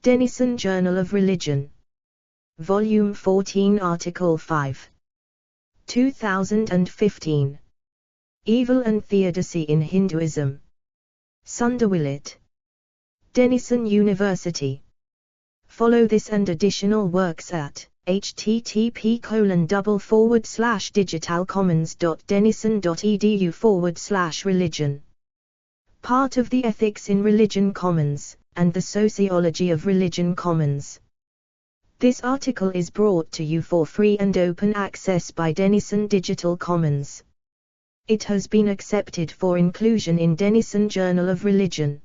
Denison Journal of Religion. Volume 14 Article 5. 2015. Evil and Theodicy in Hinduism. Sunderwillet. Denison University. Follow this and additional works at http://digitalcommons.denison.edu/religion. Part of the Ethics in Religion Commons, and the Sociology of Religion Commons. This article is brought to you for free and open access by Denison Digital Commons. It has been accepted for inclusion in Denison Journal of Religion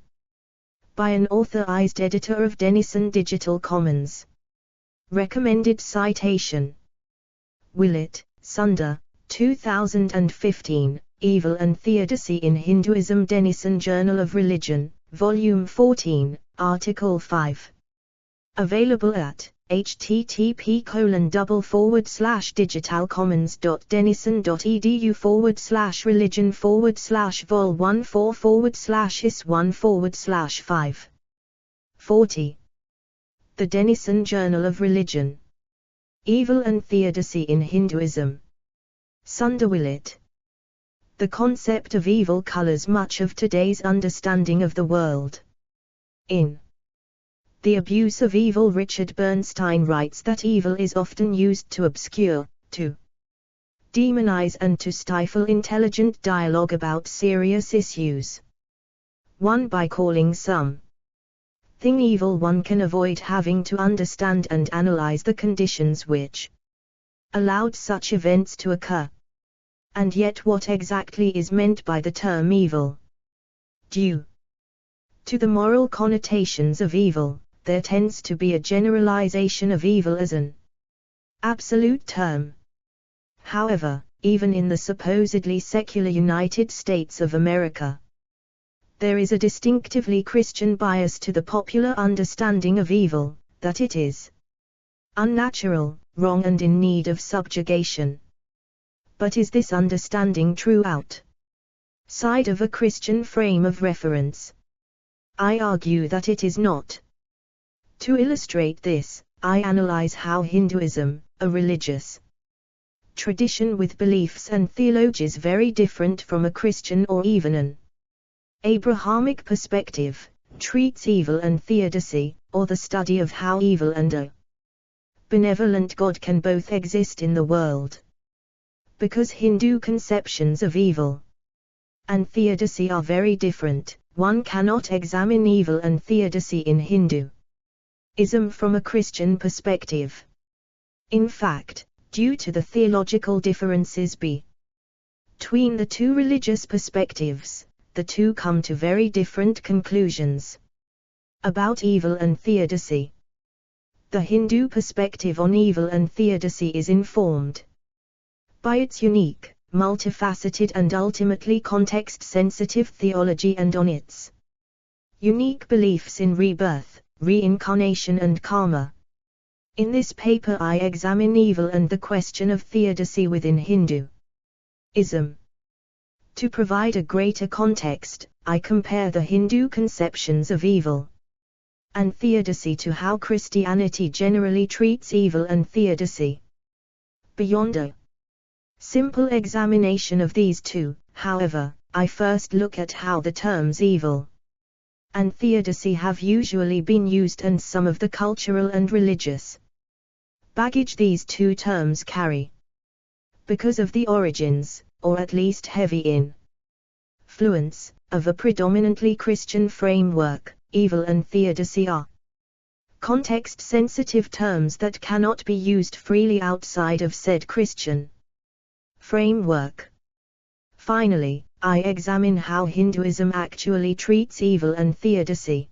by an authorized editor of Denison Digital Commons. Recommended citation: Willett, Sunder, 2015, Evil and Theodicy in Hinduism. Denison Journal of Religion, Volume 14, Article 5. Available at http://digitalcommons.denison.edu/religion/vol14/his1/5. 40. The Denison Journal of Religion. Evil and Theodicy in Hinduism. Sunderwillet. The concept of evil colors much of today's understanding of the world. In The Abuse of Evil, Richard Bernstein writes that evil is often used to obscure, to demonize and to stifle intelligent dialogue about serious issues. 1. By calling some thing evil, one can avoid having to understand and analyze the conditions which allowed such events to occur. And yet what exactly is meant by the term evil? Due to the moral connotations of evil, there tends to be a generalization of evil as an absolute term. However, even in the supposedly secular United States of America, there is a distinctively Christian bias to the popular understanding of evil, that it is unnatural, wrong and in need of subjugation. But is this understanding true outside of a Christian frame of reference? I argue that it is not. To illustrate this, I analyze how Hinduism, a religious tradition with beliefs and theologies very different from a Christian or even an Abrahamic perspective, treats evil and theodicy, or the study of how evil and a benevolent God can both exist in the world. Because Hindu conceptions of evil and theodicy are very different, one cannot examine evil and theodicy in Hinduism from a Christian perspective. In fact, due to the theological differences between the two religious perspectives, the two come to very different conclusions about evil and theodicy. The Hindu perspective on evil and theodicy is informed by its unique, multifaceted and ultimately context-sensitive theology and on its unique beliefs in rebirth, reincarnation and karma. In this paper I examine evil and the question of theodicy within Hinduism. To provide a greater context, I compare the Hindu conceptions of evil and theodicy to how Christianity generally treats evil and theodicy. Beyond a simple examination of these two, however, I first look at how the terms evil and theodicy have usually been used and some of the cultural and religious baggage these two terms carry. Because of the origins, or at least heavy influence, of a predominantly Christian framework, evil and theodicy are context-sensitive terms that cannot be used freely outside of said Christian framework. Finally, I examine how Hinduism actually treats evil and theodicy.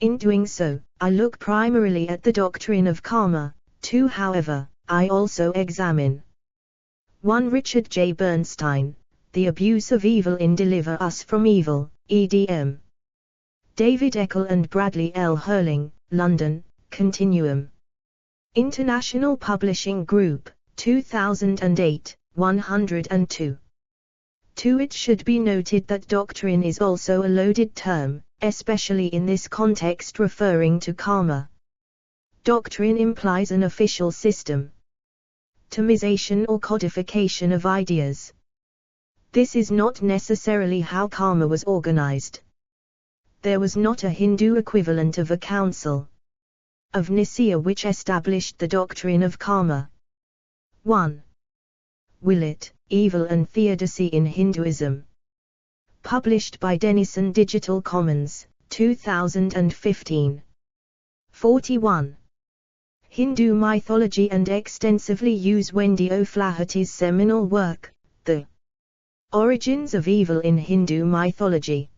In doing so, I look primarily at the doctrine of karma. 2. However, I also examine 1. Richard J. Bernstein, The Abuse of Evil in Deliver Us from Evil, EDM. David Eckel and Bradley L. Hurling, London, Continuum International Publishing Group, 2008, 102. 2. It should be noted that doctrine is also a loaded term, especially in this context referring to karma. Doctrine implies an official system, atomization or codification of ideas. This is not necessarily how karma was organized. There was not a Hindu equivalent of a council of Nicaea which established the doctrine of karma. 1. Willett, Evil and Theodicy in Hinduism. Published by Denison Digital Commons, 2015. 41. Hindu Mythology and extensively use Wendy O'Flaherty's seminal work, The Origins of Evil in Hindu Mythology.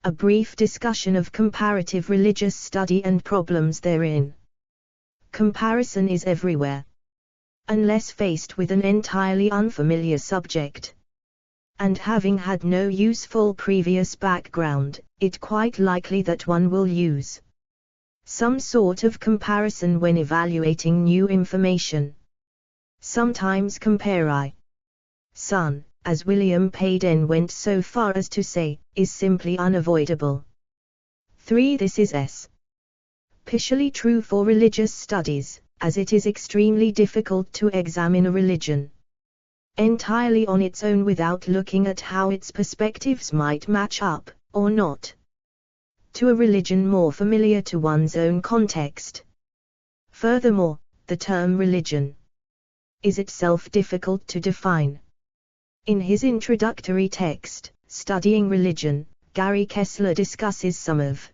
A brief discussion of comparative religious study and problems therein. Comparison is everywhere. Unless faced with an entirely unfamiliar subject, and having had no useful previous background, it's quite likely that one will use some sort of comparison when evaluating new information. Sometimes compare Sun, as William Payden went so far as to say, is simply unavoidable. 3. This is especially true for religious studies, as it is extremely difficult to examine a religion entirely on its own without looking at how its perspectives might match up, or not, to a religion more familiar to one's own context. Furthermore, the term religion is itself difficult to define. In his introductory text, Studying Religion, Gary Kessler discusses some of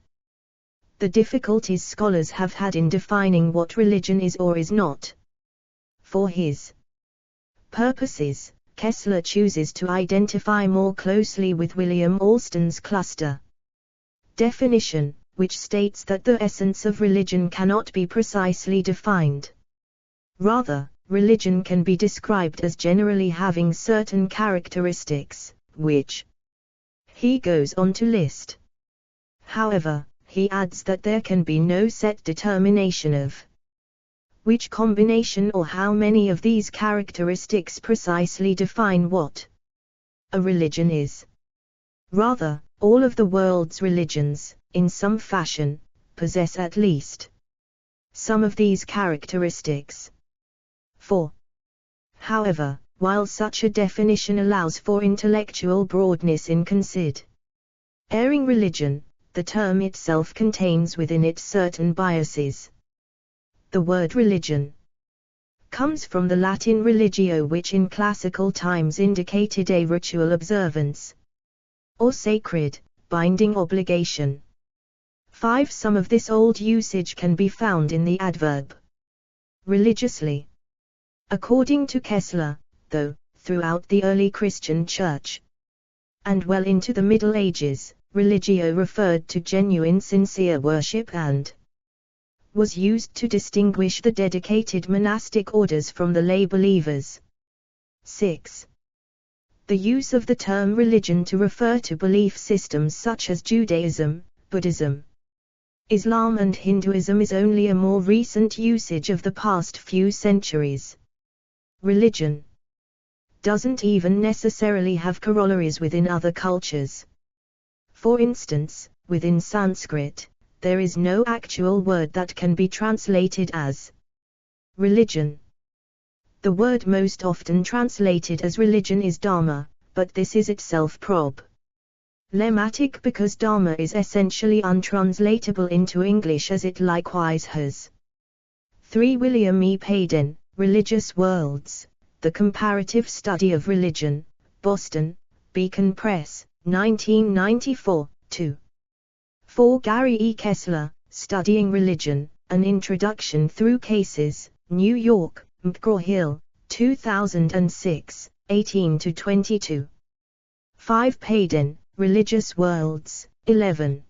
the difficulties scholars have had in defining what religion is or is not. For his purposes, Kessler chooses to identify more closely with William Alston's cluster definition, which states that the essence of religion cannot be precisely defined. Rather, religion can be described as generally having certain characteristics, which he goes on to list. However, he adds that there can be no set determination of which combination or how many of these characteristics precisely define what a religion is. Rather, all of the world's religions, in some fashion, possess at least some of these characteristics. 4. However, while such a definition allows for intellectual broadness in considering religion, the term itself contains within it certain biases. The word religion comes from the Latin religio, which in classical times indicated a ritual observance or sacred, binding obligation. 5. Some of this old usage can be found in the adverb religiously. According to Kessler, though, throughout the early Christian Church and well into the Middle Ages, religio referred to genuine sincere worship and was used to distinguish the dedicated monastic orders from the lay believers. 6. The use of the term religion to refer to belief systems such as Judaism, Buddhism, Islam and Hinduism is only a more recent usage of the past few centuries. Religion doesn't even necessarily have corollaries within other cultures. For instance, within Sanskrit, there is no actual word that can be translated as religion. The word most often translated as religion is dharma, but this is itself problematic because dharma is essentially untranslatable into English, as it likewise has. 3. William E. Payden, Religious Worlds, The Comparative Study of Religion, Boston, Beacon Press, 1994, 2. 4. Gary E. Kessler, Studying Religion, An Introduction Through Cases, New York, McGraw-Hill, 2006, 18-22. 5. Payden, Religious Worlds, 11.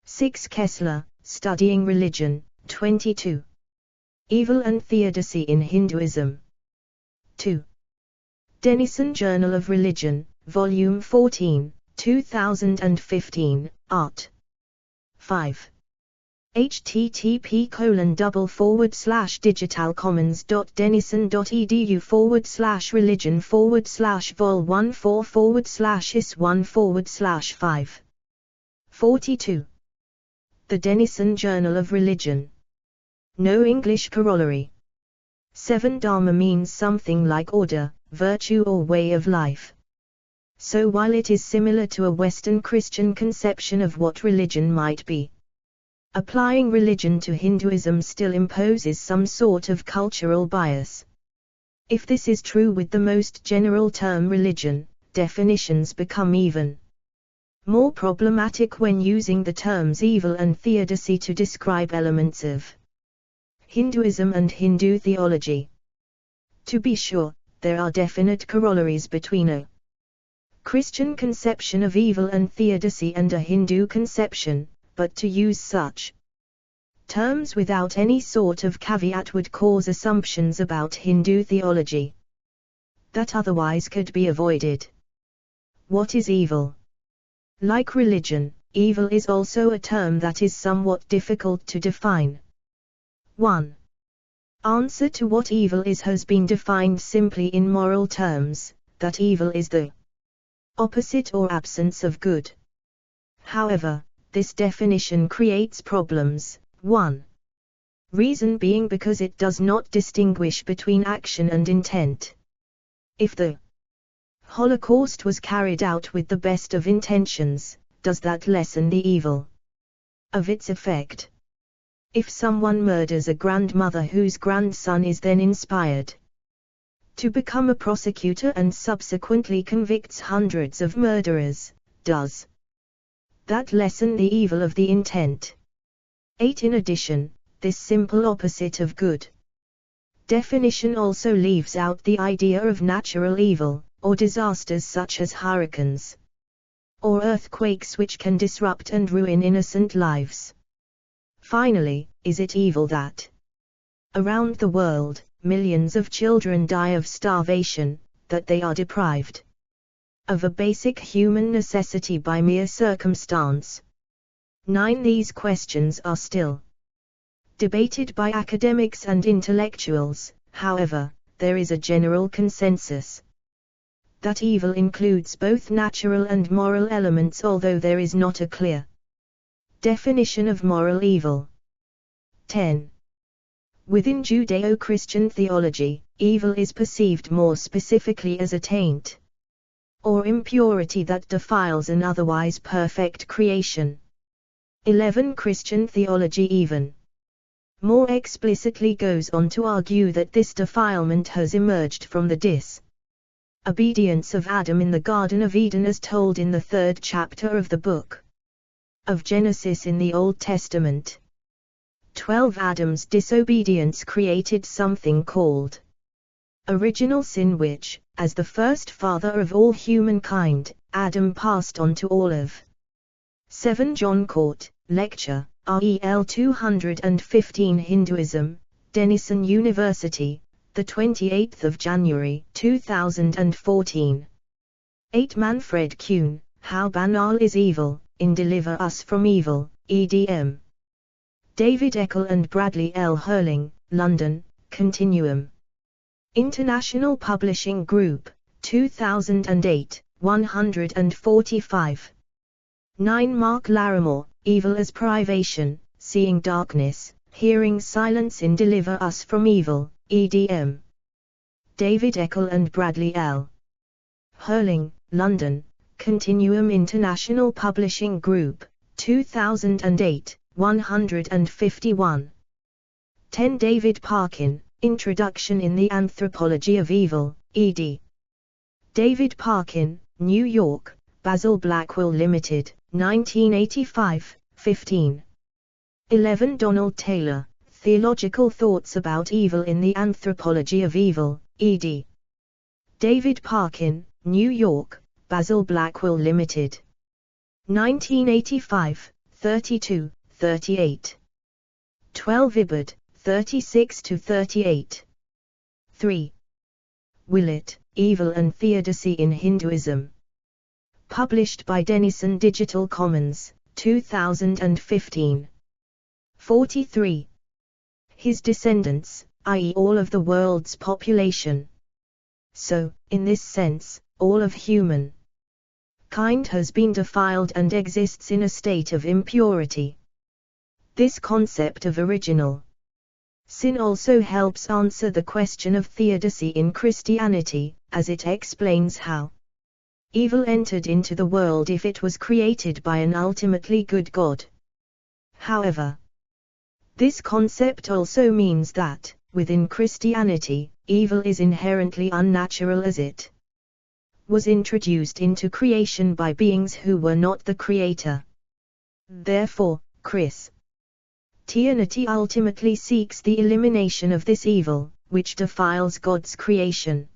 6. Kessler, Studying Religion, 22. Evil and Theodicy in Hinduism. 2. Denison Journal of Religion, Volume 14, 2015, Art. 5. http://digitalcommons.denison.edu/religion/vol14/is1/5 42. The Denison Journal of Religion. No English corollary. 7. Dharma means something like order, virtue or way of life. So while it is similar to a Western Christian conception of what religion might be, applying religion to Hinduism still imposes some sort of cultural bias. If this is true with the most general term religion, definitions become even more problematic when using the terms evil and theodicy to describe elements of Hinduism and Hindu theology. To be sure, there are definite corollaries between a Christian conception of evil and theodicy and a Hindu conception, but to use such terms without any sort of caveat would cause assumptions about Hindu theology that otherwise could be avoided. What is evil? Like religion, evil is also a term that is somewhat difficult to define. 1. Answer to what evil is has been defined simply in moral terms, that evil is the opposite or absence of good. However, this definition creates problems. 1. Reason being because it does not distinguish between action and intent. If the Holocaust was carried out with the best of intentions, does that lessen the evil of its effect? If someone murders a grandmother whose grandson is then inspired to become a prosecutor and subsequently convicts hundreds of murderers, does that lessen the evil of the intent? 8. In addition, this simple opposite of good definition also leaves out the idea of natural evil, or disasters such as hurricanes or earthquakes which can disrupt and ruin innocent lives. Finally, is it evil that around the world, millions of children die of starvation, that they are deprived of a basic human necessity by mere circumstance? 9. These questions are still debated by academics and intellectuals. However, there is a general consensus that evil includes both natural and moral elements, although there is not a clear definition of moral evil. 10. Within Judeo-Christian theology, evil is perceived more specifically as a taint or impurity that defiles an otherwise perfect creation. 11. Christian theology even more explicitly goes on to argue that this defilement has emerged from the disobedience of Adam in the Garden of Eden, as told in the 3rd chapter of the book of Genesis in the Old Testament. 12. Adam's disobedience created something called original sin, which, as the first father of all humankind, Adam passed on to all of 7. John Court, Lecture, REL 215 Hinduism, Denison University, the 28th of January, 2014. 8. Manfred Kuhn, How Banal is Evil, in Deliver Us from Evil, EDM. David Eckel and Bradley L. Hurling, London, Continuum International Publishing Group, 2008, 145. 9. Mark Larimore, Evil as Privation, Seeing Darkness, Hearing Silence in Deliver Us from Evil, EDM. David Eckel and Bradley L. Hurling, London, Continuum International Publishing Group, 2008, 151. 10. David Parkin, Introduction in the Anthropology of Evil, ed. David Parkin, New York, Basil Blackwell Limited, 1985, 15. 11. Donald Taylor, Theological Thoughts About Evil in the Anthropology of Evil, ed. David Parkin, New York, Basil Blackwell Limited. 1985, 32, 38. 12. Ibid, 36-38. 3. Willett, Evil and Theodicy in Hinduism. Published by Denison Digital Commons, 2015. 43. His descendants, i.e. all of the world's population. So, in this sense, all of human kind has been defiled and exists in a state of impurity. This concept of original sin also helps answer the question of theodicy in Christianity, as it explains how evil entered into the world if it was created by an ultimately good God. However, this concept also means that, within Christianity, evil is inherently unnatural as it was introduced into creation by beings who were not the creator. Therefore, Christianity ultimately seeks the elimination of this evil, which defiles God's creation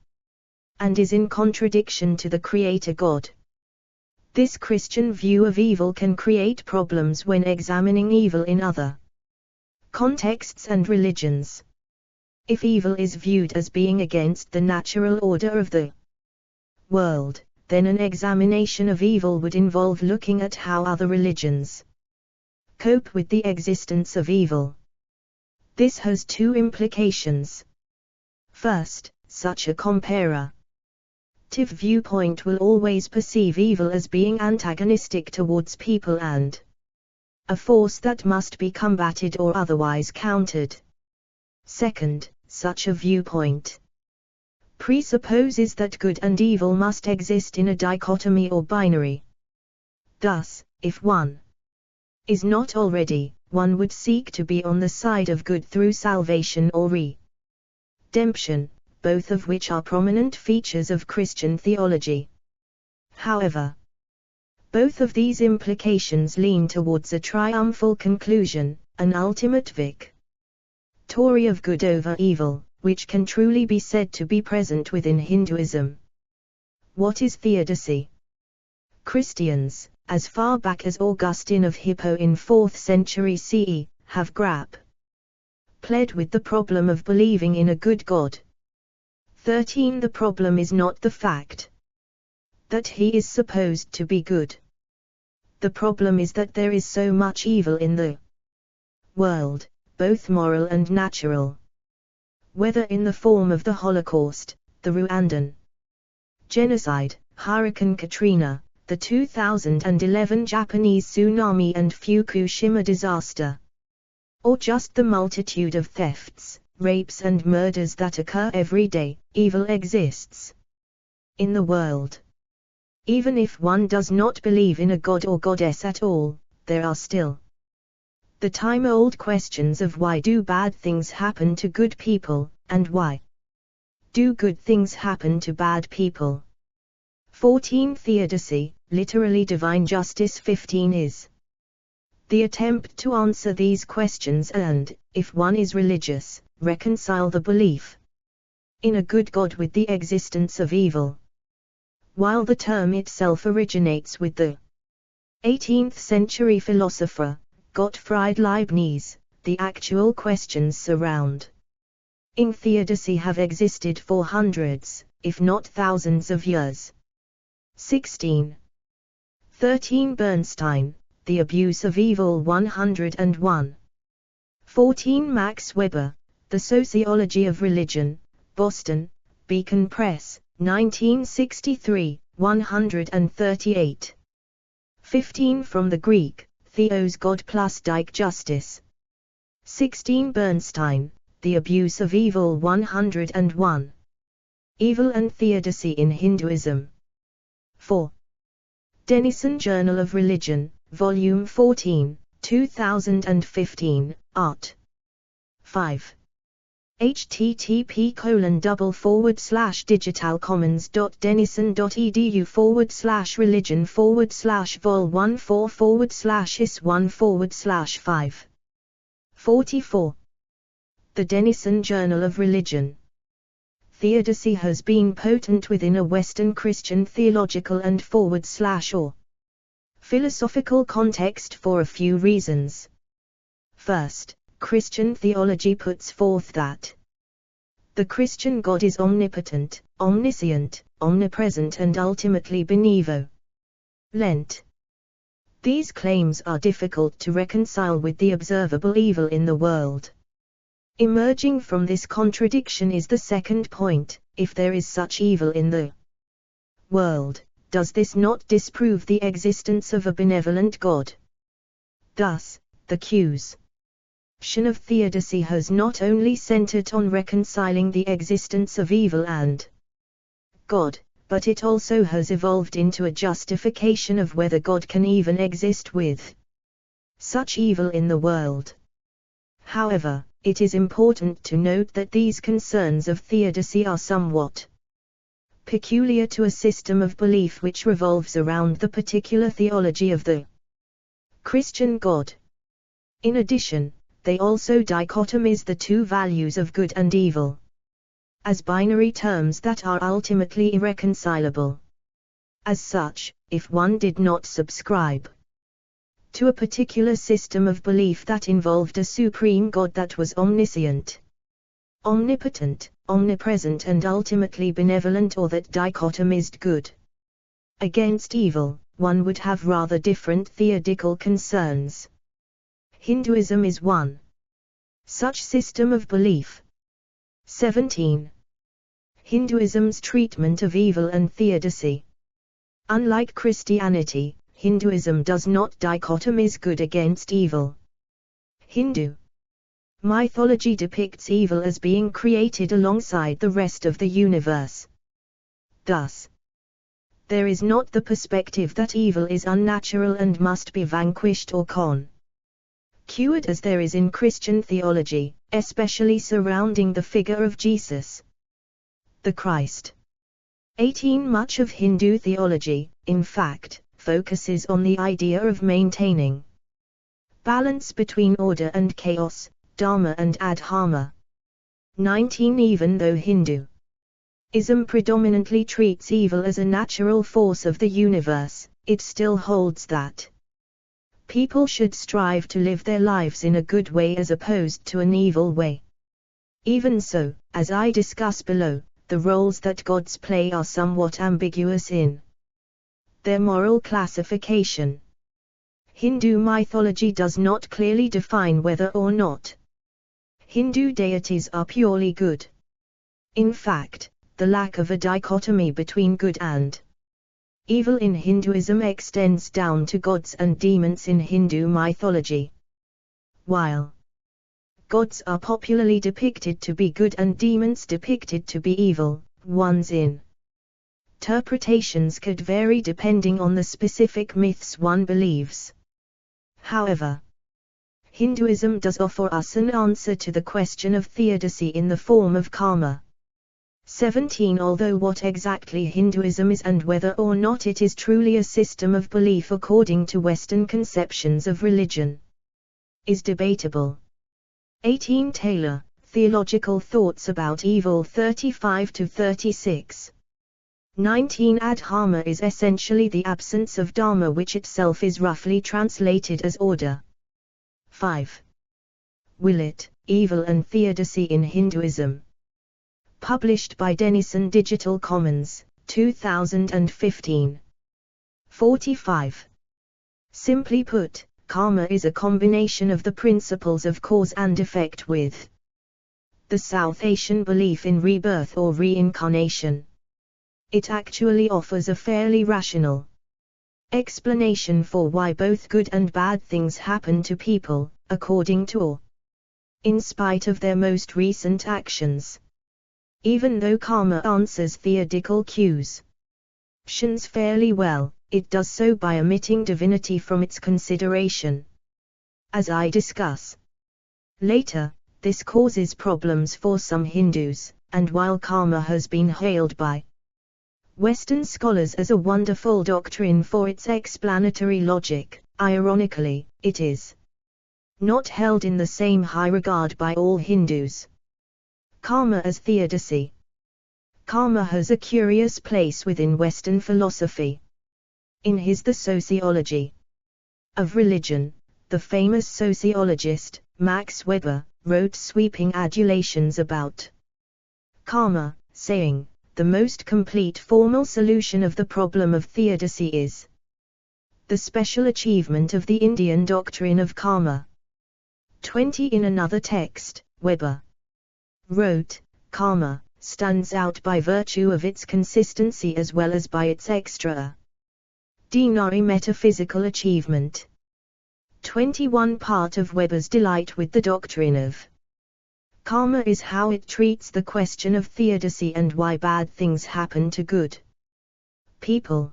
and is in contradiction to the Creator God. This Christian view of evil can create problems when examining evil in other contexts and religions. If evil is viewed as being against the natural order of the world, then an examination of evil would involve looking at how other religions cope with the existence of evil. This has two implications. First, such a comparative viewpoint will always perceive evil as being antagonistic towards people and a force that must be combated or otherwise countered. Second, such a viewpoint presupposes that good and evil must exist in a dichotomy or binary. Thus, if one is not already, one would seek to be on the side of good through salvation or redemption, both of which are prominent features of Christian theology. However, both of these implications lean towards a triumphal conclusion, an ultimate victory of good over evil, which can truly be said to be present within Hinduism. What is theodicy? Christians, as far back as Augustine of Hippo in 4th century CE, have grappled with the problem of believing in a good God. 13. The problem is not the fact that he is supposed to be good. The problem is that there is so much evil in the world, both moral and natural. Whether in the form of the Holocaust, the Rwandan genocide, Hurricane Katrina, the 2011 Japanese tsunami and Fukushima disaster, or just the multitude of thefts, rapes and murders that occur every day, evil exists in the world. Even if one does not believe in a god or goddess at all, there are still the time-old questions of why do bad things happen to good people, and why do good things happen to bad people. 14. Theodicy, literally divine justice. 15 is the attempt to answer these questions and, if one is religious, reconcile the belief in a good God with the existence of evil. While the term itself originates with the 18th century philosopher Gottfried Leibniz, the actual questions surrounding theodicy have existed for hundreds, if not thousands of years. 16. 13. Bernstein, The Abuse of Evil. 101. 14. Max Weber, The Sociology of Religion, Boston, Beacon Press, 1963, 138. 15. From the Greek, Theos God plus Dike justice. 16. Bernstein, The Abuse of Evil. 101. Evil and Theodicy in Hinduism. 4. Denison Journal of Religion, Volume 14, 2015, Art. 5. http://digitalcommons.denison.edu/religion/vol1/4/is1/5. 44. The Denison Journal of Religion. Theodicy has been potent within a Western Christian theological and / philosophical context for a few reasons. First, Christian theology puts forth that the Christian God is omnipotent, omniscient, omnipresent and ultimately benevolent. These claims are difficult to reconcile with the observable evil in the world. Emerging from this contradiction is the second point: if there is such evil in the world, does this not disprove the existence of a benevolent God? Thus, the accusation of theodicy has not only centered on reconciling the existence of evil and God, but it also has evolved into a justification of whether God can even exist with such evil in the world. However, it is important to note that these concerns of theodicy are somewhat peculiar to a system of belief which revolves around the particular theology of the Christian God. In addition, they also dichotomize the two values of good and evil as binary terms that are ultimately irreconcilable. As such, if one did not subscribe to a particular system of belief that involved a supreme God that was omniscient, omnipotent, omnipresent and ultimately benevolent, or that dichotomized good against evil, one would have rather different theodical concerns. Hinduism is one such system of belief. 17. Hinduism's treatment of evil and theodicy. Unlike Christianity, Hinduism does not dichotomize good against evil. Hindu mythology depicts evil as being created alongside the rest of the universe. Thus, there is not the perspective that evil is unnatural and must be vanquished or conquered as there is in Christian theology, especially surrounding the figure of Jesus, the Christ. 18. Much of Hindu theology, in fact, focuses on the idea of maintaining balance between order and chaos, dharma and adharma. 19. Even though Hinduism predominantly treats evil as a natural force of the universe, it still holds that people should strive to live their lives in a good way as opposed to an evil way. Even so, as I discuss below, the roles that gods play are somewhat ambiguous in their moral classification. Hindu mythology does not clearly define whether or not Hindu deities are purely good. In fact, the lack of a dichotomy between good and evil in Hinduism extends down to gods and demons in Hindu mythology. While gods are popularly depicted to be good and demons depicted to be evil, one's interpretations could vary depending on the specific myths one believes. However, Hinduism does offer us an answer to the question of theodicy in the form of karma. 17. Although what exactly Hinduism is and whether or not it is truly a system of belief according to Western conceptions of religion is debatable. 18. Taylor, Theological Thoughts About Evil 35-36. 19. Adharma is essentially the absence of dharma, which itself is roughly translated as order. 5. Willett, Evil and Theodicy in Hinduism. Published by Denison Digital Commons, 2015. 45. Simply put, karma is a combination of the principles of cause and effect with the South Asian belief in rebirth or reincarnation. It actually offers a fairly rational explanation for why both good and bad things happen to people, according to or in spite of their most recent actions. Even though karma answers theodical questions fairly well, it does so by omitting divinity from its consideration. As I discuss later, this causes problems for some Hindus, and while karma has been hailed by Western scholars as a wonderful doctrine for its explanatory logic, ironically, it is not held in the same high regard by all Hindus. Karma as theodicy. Karma has a curious place within Western philosophy. In his The Sociology of Religion, the famous sociologist, Max Weber, wrote sweeping adulations about karma, saying, "The most complete formal solution of the problem of theodicy is the special achievement of the Indian doctrine of karma." 20. In another text, Weber wrote, "Karma stands out by virtue of its consistency as well as by its extra extraordinary metaphysical achievement. 21. Part of Weber's delight with the doctrine of karma is how it treats the question of theodicy and why bad things happen to good people.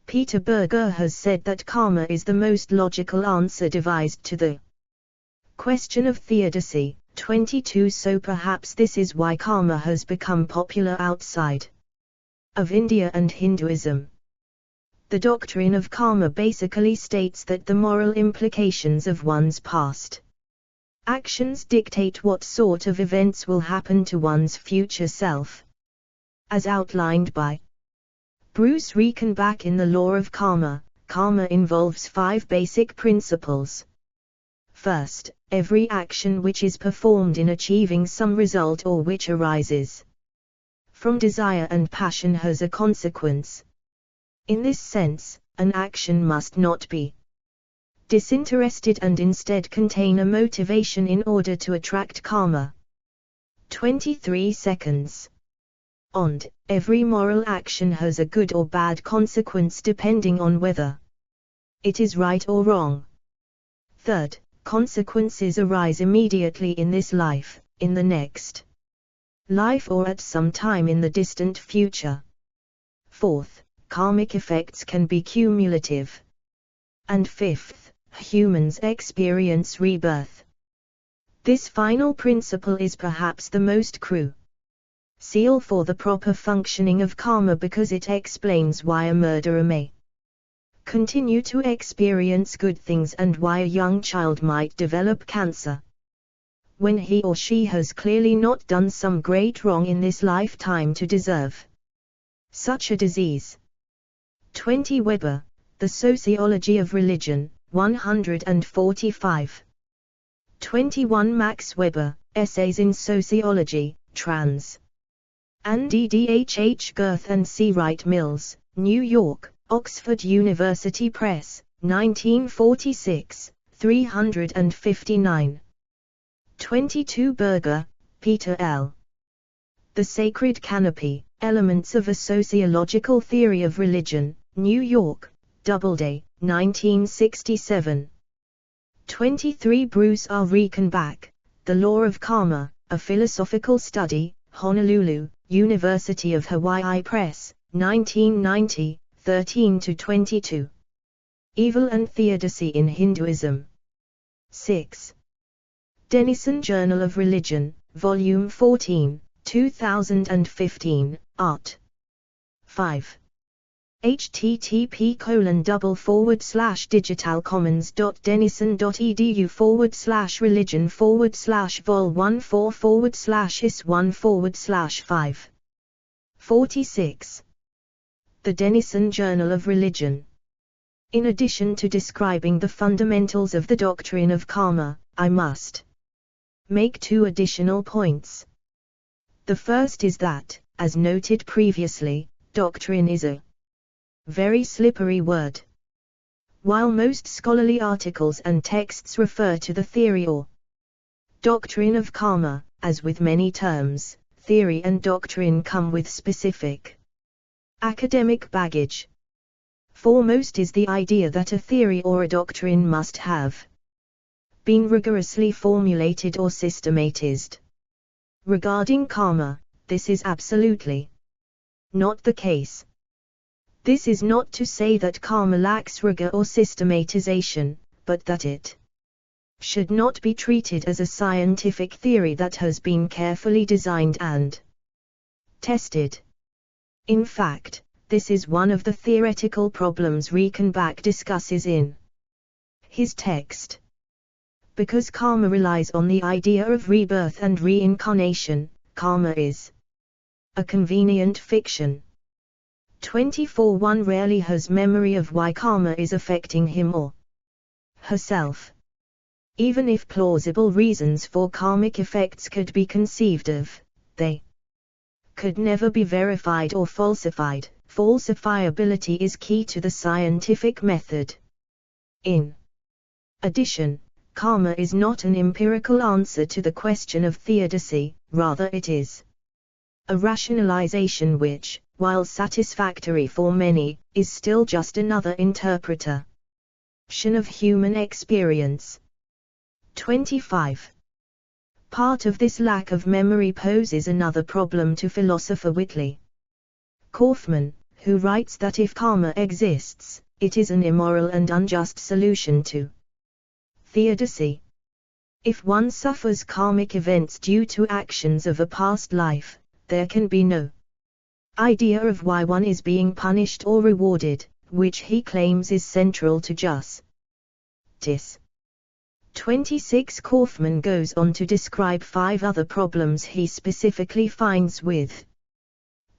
Peter Berger has said that karma is the most logical answer devised to the question of theodicy. 22. So perhaps this is why karma has become popular outside of India and Hinduism. The doctrine of karma basically states that the moral implications of one's past actions dictate what sort of events will happen to one's future self. As outlined by Bruce Reichenbach in The Law of Karma, karma involves 5 basic principles. First, every action which is performed in achieving some result or which arises from desire and passion has a consequence. In this sense, an action must not be disinterested and instead contain a motivation in order to attract karma. 23 seconds. And every moral action has a good or bad consequence depending on whether it is right or wrong. Third, consequences arise immediately in this life, in the next life or at some time in the distant future. Fourth, karmic effects can be cumulative. And fifth, humans experience rebirth. This final principle is perhaps the most crucial for the proper functioning of karma because it explains why a murderer may continue to experience good things and why a young child might develop cancer when he or she has clearly not done some great wrong in this lifetime to deserve such a disease. 20. Weber, The Sociology of Religion, 145. 21. Max Weber, Essays in Sociology, trans. And D.H.H. Girth and C. Wright Mills, New York, Oxford University Press, 1946, 359. 22. Berger, Peter L. The Sacred Canopy, Elements of a Sociological Theory of Religion, New York, Doubleday, 1967. 23. Bruce R. Reichenbach, The Law of Karma, A Philosophical Study, Honolulu, University of Hawaii Press, 1990, 13-22. Evil and Theodicy in Hinduism. 6. Denison Journal of Religion, Volume 14, 2015, Art. 5. http://digitalcommons.denison.edu/religion/vol14/is1/5. 46. The Denison Journal of Religion. In addition to describing the fundamentals of the doctrine of karma, I must make 2 additional points. The first is that, as noted previously, doctrine is a very slippery word. While most scholarly articles and texts refer to the theory or doctrine of karma, as with many terms, theory and doctrine come with specific academic baggage. Foremost is the idea that a theory or a doctrine must have been rigorously formulated or systematized. Regarding karma, this is absolutely not the case. This is not to say that karma lacks rigor or systematization, but that it should not be treated as a scientific theory that has been carefully designed and tested. In fact, this is one of the theoretical problems Reichenbach discusses in his text. Because karma relies on the idea of rebirth and reincarnation, karma is a convenient fiction. 24. One rarely has memory of why karma is affecting him or herself. Even if plausible reasons for karmic effects could be conceived of, they could never be verified or falsified. Falsifiability is key to the scientific method. In addition, karma is not an empirical answer to the question of theodicy, rather it is a rationalization which, while satisfactory for many, is still just another interpretation of human experience. 25. Part of this lack of memory poses another problem to philosopher Whitley Kaufman, who writes that if karma exists, it is an immoral and unjust solution to Theodicy. If one suffers karmic events due to actions of a past life, there can be no idea of why one is being punished or rewarded, which he claims is central to justice. 26. Kaufman goes on to describe 5 other problems he specifically finds with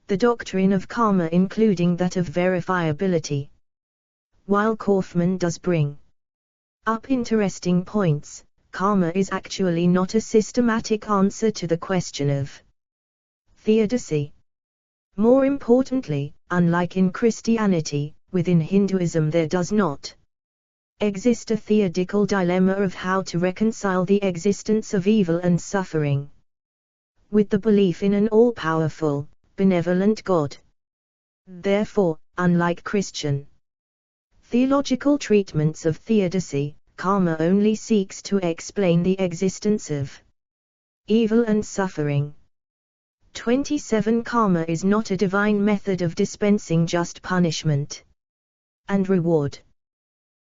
the doctrine of karma, including that of verifiability. While Kaufman does bring up interesting points, karma is actually not a systematic answer to the question of theodicy. More importantly, unlike in Christianity, within Hinduism there does not exist a theodical dilemma of how to reconcile the existence of evil and suffering with the belief in an all-powerful, benevolent God. Therefore, unlike Christian theological treatments of theodicy, karma only seeks to explain the existence of evil and suffering. 27. Karma is not a divine method of dispensing just punishment and reward.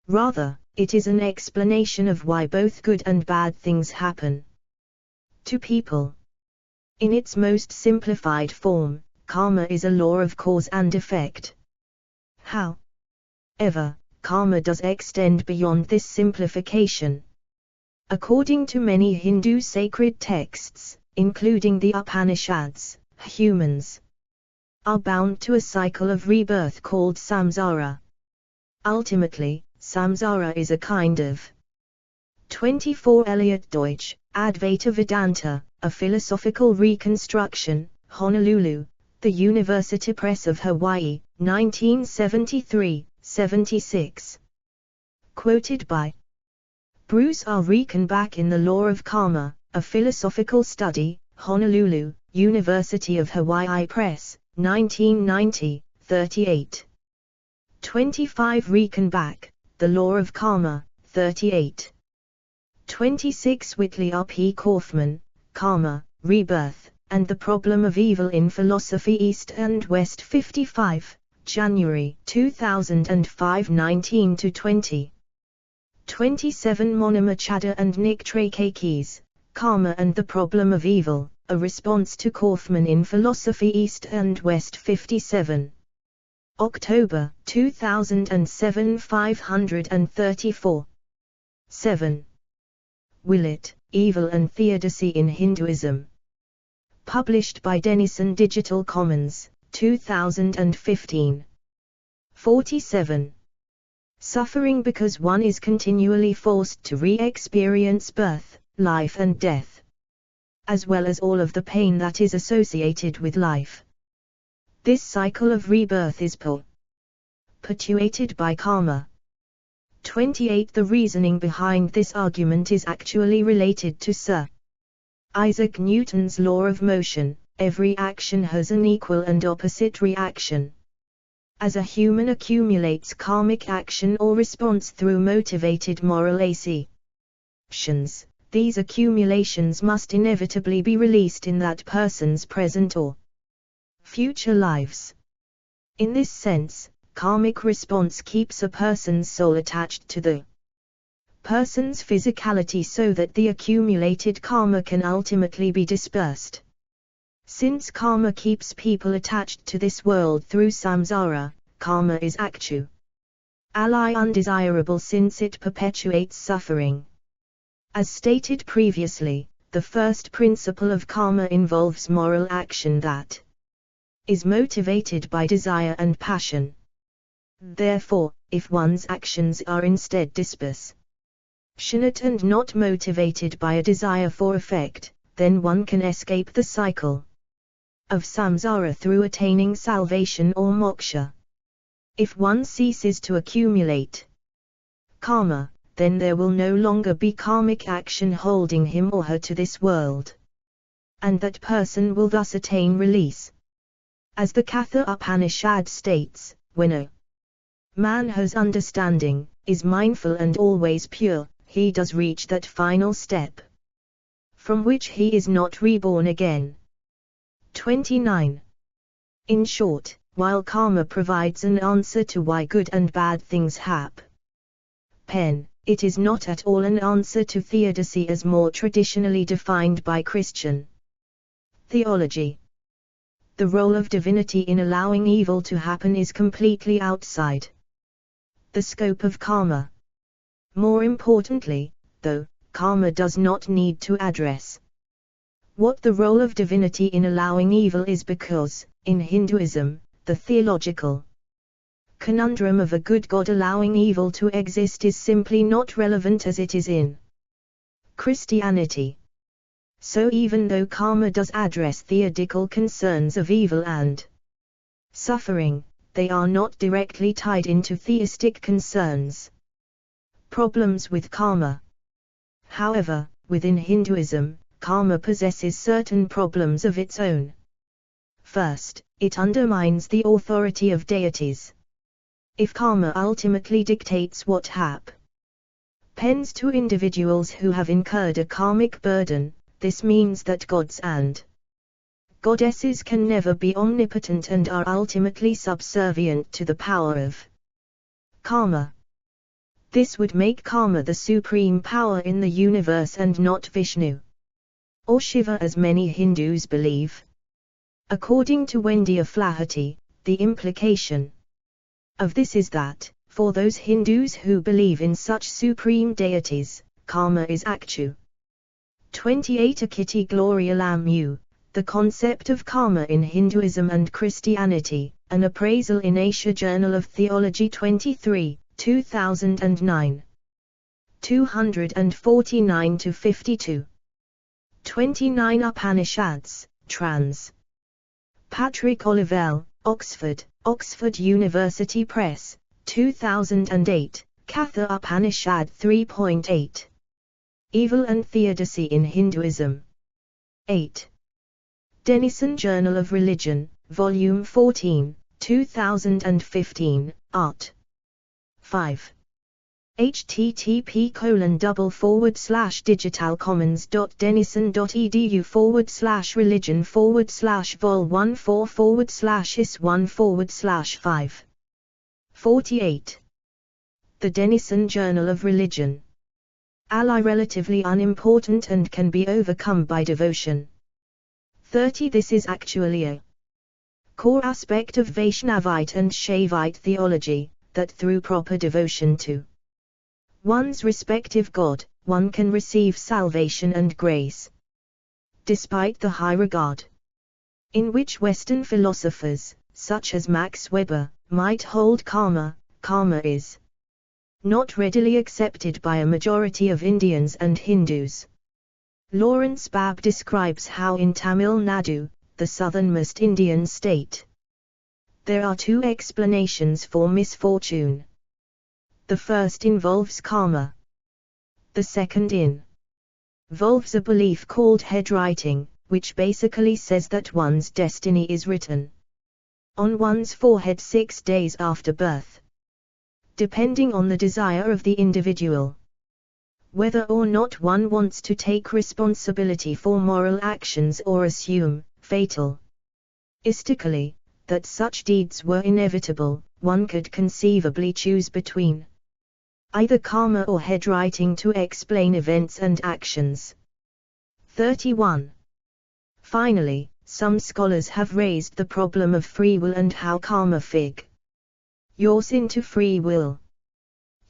Rather, it is an explanation of why both good and bad things happen to people. In its most simplified form, karma is a law of cause and effect. However, karma does extend beyond this simplification. According to many Hindu sacred texts, including the Upanishads, humans are bound to a cycle of rebirth called samsara. Ultimately, samsara is a kind of 24. Elliot Deutsch, Advaita Vedanta, a philosophical reconstruction, Honolulu, The University Press of Hawaii, 1973-76. Quoted by Bruce R. Reichenbach in The Law of Karma, A Philosophical Study, Honolulu, University of Hawaii Press, 1990, 38. 25. Reichenbach, The Law of Karma, 38. 26. Whitley R. P. Kaufman, Karma, Rebirth, and the Problem of Evil in Philosophy, East and West, 55, January 2005, 19-20. 27. Monima Chadha and Nick Trakakis, Karma and the Problem of Evil, A Response to Kaufman in Philosophy, East and West, 57. October 2007, 534. 7. Willett, Evil and Theodicy in Hinduism. Published by Denison Digital Commons, 2015. 47. Suffering because one is continually forced to re-experience birth, life and death, as well as all of the pain that is associated with life. This cycle of rebirth is perpetuated by karma. 28. The reasoning behind this argument is actually related to Sir Isaac Newton's law of motion: every action has an equal and opposite reaction. As a human accumulates karmic action or response through motivated moral actions, these accumulations must inevitably be released in that person's present or future lives. In this sense, karmic response keeps a person's soul attached to the person's physicality so that the accumulated karma can ultimately be dispersed. Since karma keeps people attached to this world through samsara, karma is actually undesirable since it perpetuates suffering. As stated previously, the first principle of karma involves moral action that is motivated by desire and passion. Therefore, if one's actions are instead dispassionate and not motivated by a desire for effect, then one can escape the cycle of samsara through attaining salvation or moksha. If one ceases to accumulate karma, then there will no longer be karmic action holding him or her to this world, and that person will thus attain release. As the Katha Upanishad states, when a man has understanding, is mindful and always pure, he does reach that final step, from which he is not reborn again. 29. In short, while karma provides an answer to why good and bad things happen, it is not at all an answer to theodicy as more traditionally defined by Christian theology. The role of divinity in allowing evil to happen is completely outside the scope of karma. More importantly, though, karma does not need to address what the role of divinity in allowing evil is, because, in Hinduism, the theological conundrum of a good God allowing evil to exist is simply not relevant as it is in Christianity. So even though karma does address theodical concerns of evil and suffering, they are not directly tied into theistic concerns. Problems with karma. However, within Hinduism, karma possesses certain problems of its own. First, it undermines the authority of deities. If karma ultimately dictates what happens to individuals who have incurred a karmic burden, this means that gods and goddesses can never be omnipotent and are ultimately subservient to the power of karma. This would make karma the supreme power in the universe and not Vishnu or Shiva as many Hindus believe. According to Wendy Flaherty, the implication of this is that, for those Hindus who believe in such supreme deities, karma is actu. 28 Akiti Gloria Lamu, the concept of karma in Hinduism and Christianity, an appraisal in Asia Journal of Theology 23, 2009. 249-52. 29 Upanishads, trans. Patrick Olivelle, Oxford, Oxford University Press, 2008, Katha Upanishad 3.8. Evil and Theodicy in Hinduism. 8. Denison Journal of Religion, Volume 14, 2015, Art. 5. http://digitalcommons.denison.edu/religion/vol14/is1/5. 48. The Denison Journal of Religion. Ally relatively unimportant and can be overcome by devotion. 30. This is actually a core aspect of Vaishnavite and Shaivite theology, that through proper devotion to one's respective God, one can receive salvation and grace. Despite the high regard in which Western philosophers, such as Max Weber, might hold karma, karma is not readily accepted by a majority of Indians and Hindus. Lawrence Babb describes how in Tamil Nadu, the southernmost Indian state, there are two explanations for misfortune. The first involves karma. The second involves a belief called headwriting, which basically says that one's destiny is written on one's forehead 6 days after birth, depending on the desire of the individual, whether or not one wants to take responsibility for moral actions or assume, fatalistically, that such deeds were inevitable. One could conceivably choose between either karma or headwriting to explain events and actions. 31. Finally, some scholars have raised the problem of free will and how karma figures into free will.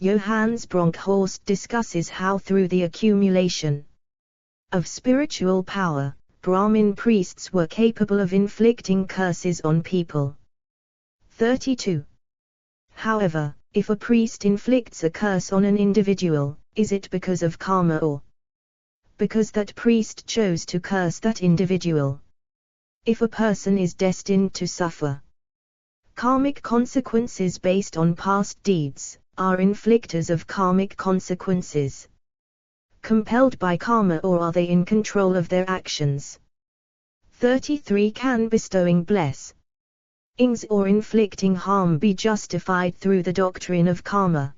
Johannes Bronkhorst discusses how through the accumulation of spiritual power, Brahmin priests were capable of inflicting curses on people. 32. However, if a priest inflicts a curse on an individual, is it because of karma or because that priest chose to curse that individual? If a person is destined to suffer karmic consequences based on past deeds, are inflictors of karmic consequences compelled by karma, or are they in control of their actions? 33. Can bestowing bless ings or inflicting harm be justified through the doctrine of karma.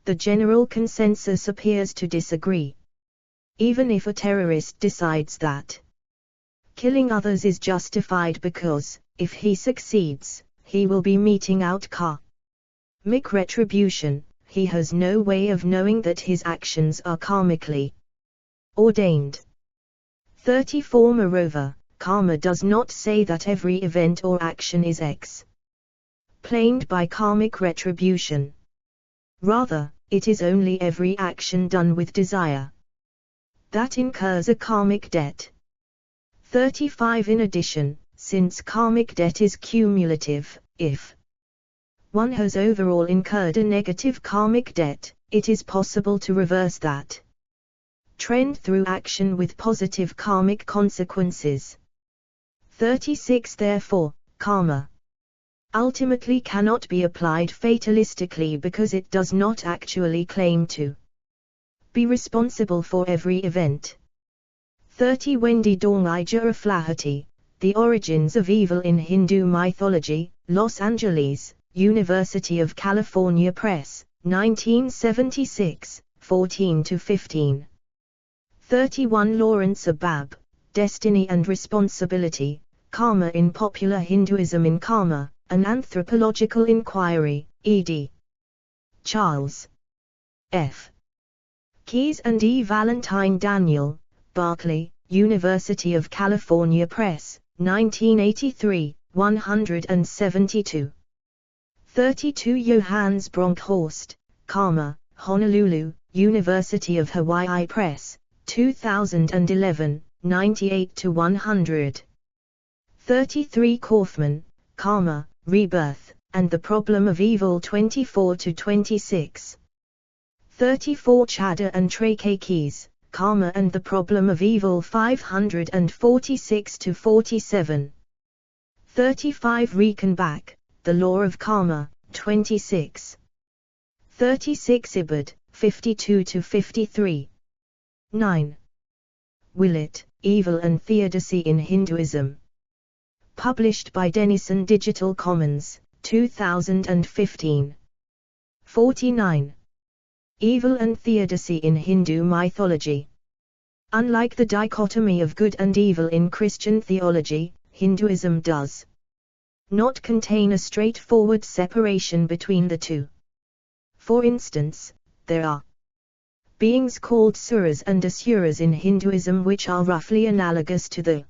The general consensus appears to disagree. Even if a terrorist decides that killing others is justified because, if he succeeds, he will be meting out karmic retribution, he has no way of knowing that his actions are karmically ordained. 34. Moreover, karma does not say that every event or action is explained by karmic retribution. Rather, it is only every action done with desire that incurs a karmic debt. 35. In addition, since karmic debt is cumulative, if one has overall incurred a negative karmic debt, it is possible to reverse that trend through action with positive karmic consequences. 36. Therefore, karma ultimately cannot be applied fatalistically because it does not actually claim to be responsible for every event. 30. Wendy Dornija Flaherty, The Origins of Evil in Hindu Mythology, Los Angeles, University of California Press, 1976, 14-15. 31. Lawrence Abab, Destiny and Responsibility, Karma in Popular Hinduism in Karma, An Anthropological Inquiry, ed. Charles F. Keyes and E. Valentine Daniel, Berkeley, University of California Press, 1983, 172. 32. Johannes Bronkhorst, Karma, Honolulu, University of Hawaii Press, 2011, 98-100. 33. Kaufman, Karma, Rebirth, and the Problem of Evil, 24-26. 34. Chadha and Trake Keys, Karma and the Problem of Evil, 546-47. 35. Reichenbach, The Law of Karma, 26. 36. Ibid, 52-53. 9. Willett, Evil and Theodicy in Hinduism. Published by Denison Digital Commons, 2015. 49. Evil and Theodicy in Hindu Mythology. Unlike the dichotomy of good and evil in Christian theology, Hinduism does not contain a straightforward separation between the two. For instance, there are beings called suras and asuras in Hinduism which are roughly analogous to the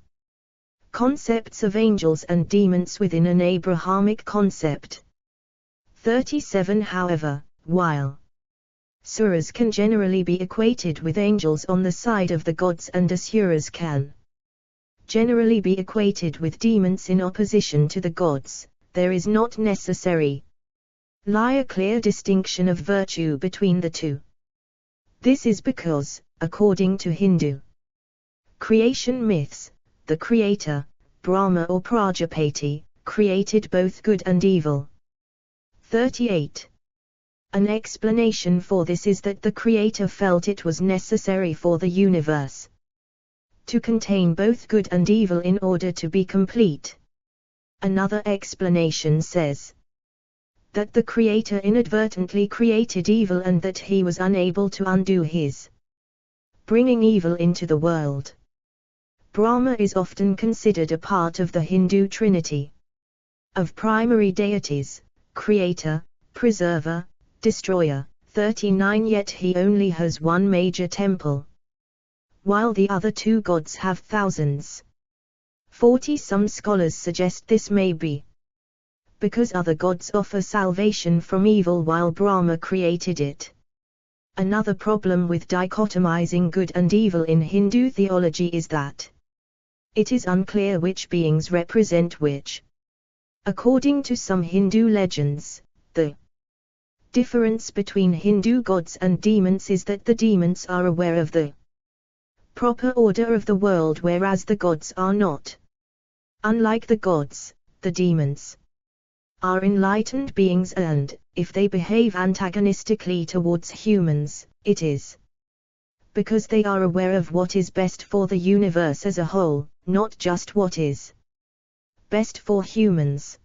concepts of angels and demons within an Abrahamic concept. 37. However, while suras can generally be equated with angels on the side of the gods and asuras can generally be equated with demons in opposition to the gods, there is not necessarily a clear distinction of virtue between the two. This is because, according to Hindu creation myths, the creator, Brahma or Prajapati, created both good and evil. 38. An explanation for this is that the creator felt it was necessary for the universe to contain both good and evil in order to be complete. Another explanation says that the creator inadvertently created evil and that he was unable to undo his bringing evil into the world. Brahma is often considered a part of the Hindu trinity of primary deities, creator, preserver, destroyer. 39. Yet he only has one major temple, while the other two gods have thousands. 40. Some scholars suggest this may be because other gods offer salvation from evil while Brahma created it. Another problem with dichotomizing good and evil in Hindu theology is that it is unclear which beings represent which. According to some Hindu legends, the difference between Hindu gods and demons is that the demons are aware of the proper order of the world whereas the gods are not. Unlike the gods, the demons are enlightened beings and, if they behave antagonistically towards humans, it is because they are aware of what is best for the universe as a whole, not just what is best for humans.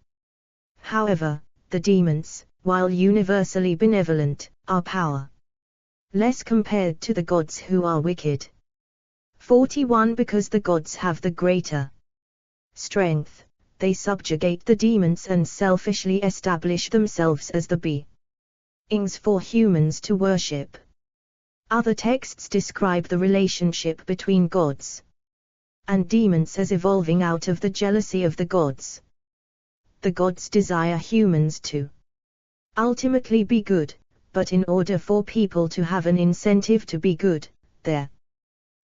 However, the demons, while universally benevolent, are powerless compared to the gods who are wicked. 41 Because the gods have the greater strength, they subjugate the demons and selfishly establish themselves as the beings for humans to worship. Other texts describe the relationship between gods and demons as evolving out of the jealousy of the gods. The gods desire humans to ultimately be good, but in order for people to have an incentive to be good, there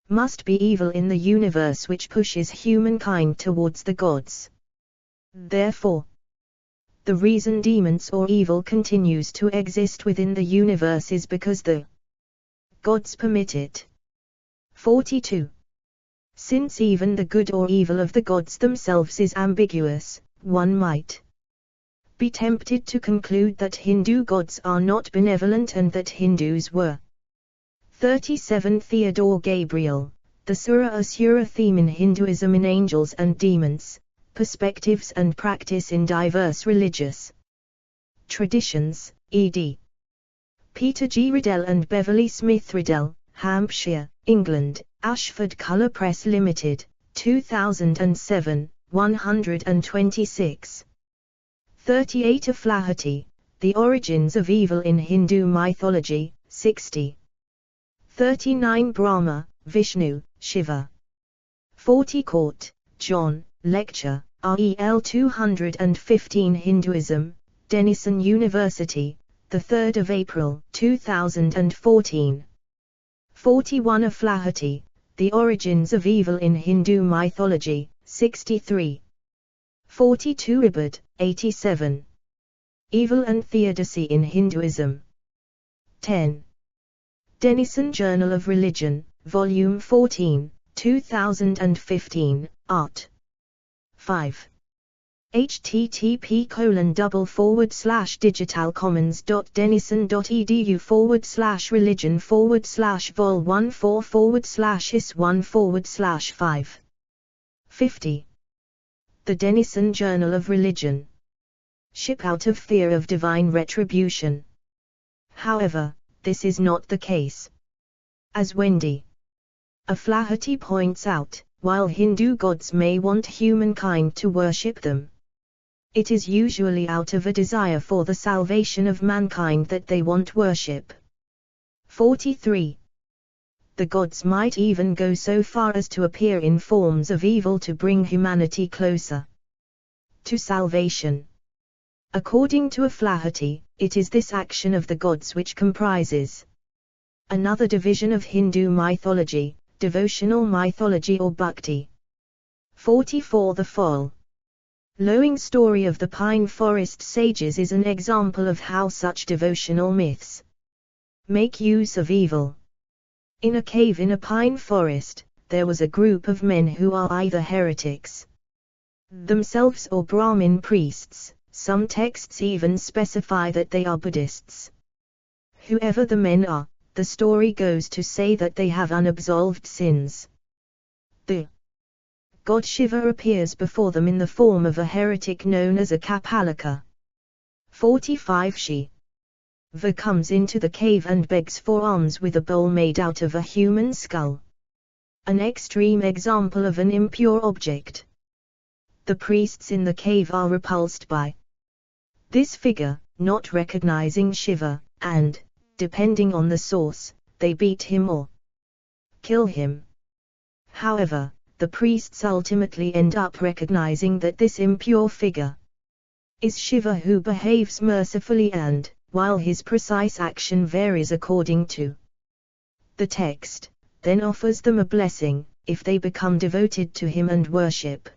must be evil in the universe which pushes humankind towards the gods. Therefore, the reason demons or evil continues to exist within the universe is because the gods permit it. 42. Since even the good or evil of the gods themselves is ambiguous, one might be tempted to conclude that Hindu gods are not benevolent and that Hindus were. 37 Theodore Gabriel, the Sura Asura theme in Hinduism in Angels and Demons, Perspectives and Practice in Diverse Religious Traditions, ed. Peter G. Riddell and Beverly Smith Riddell, Hampshire, England, Ashford Colour Press Limited, 2007, 126. 38 Aflaherty, The Origins of Evil in Hindu Mythology, 60. 39 Brahma, Vishnu, Shiva. 40 Court, John, Lecture, REL 215 Hinduism, Denison University, 3 April 2014. 41 Aflaherty, The Origins of Evil in Hindu Mythology, 63. 42 Ibbard, 87. Evil and Theodicy in Hinduism. 10. Denison Journal of Religion, Volume 14, 2015, Art. 5. http://digitalcommons.denison.edu/religion/vol14/is1/5. 50. The Denison Journal of Religion. Ship out of fear of divine retribution. However, this is not the case. As Wendy Aflaherty points out, while Hindu gods may want humankind to worship them, it is usually out of a desire for the salvation of mankind that they want worship. 43. The gods might even go so far as to appear in forms of evil to bring humanity closer to salvation. According to Aflaherty, it is this action of the gods which comprises another division of Hindu mythology, devotional mythology or bhakti. 44. The following story of the pine forest sages is an example of how such devotional myths make use of evil. In a cave in a pine forest, there was a group of men who are either heretics themselves or Brahmin priests. Some texts even specify that they are Buddhists. Whoever the men are, the story goes to say that they have unabsolved sins. The god Shiva appears before them in the form of a heretic known as a Kapalika. 45 Shiva comes into the cave and begs for alms with a bowl made out of a human skull. An extreme example of an impure object. The priests in the cave are repulsed by this figure, not recognizing Shiva, and, depending on the source, they beat him or kill him. However, the priests ultimately end up recognizing that this impure figure is Shiva, who behaves mercifully and, while his precise action varies according to the text, then offers them a blessing. If they become devoted to him and worship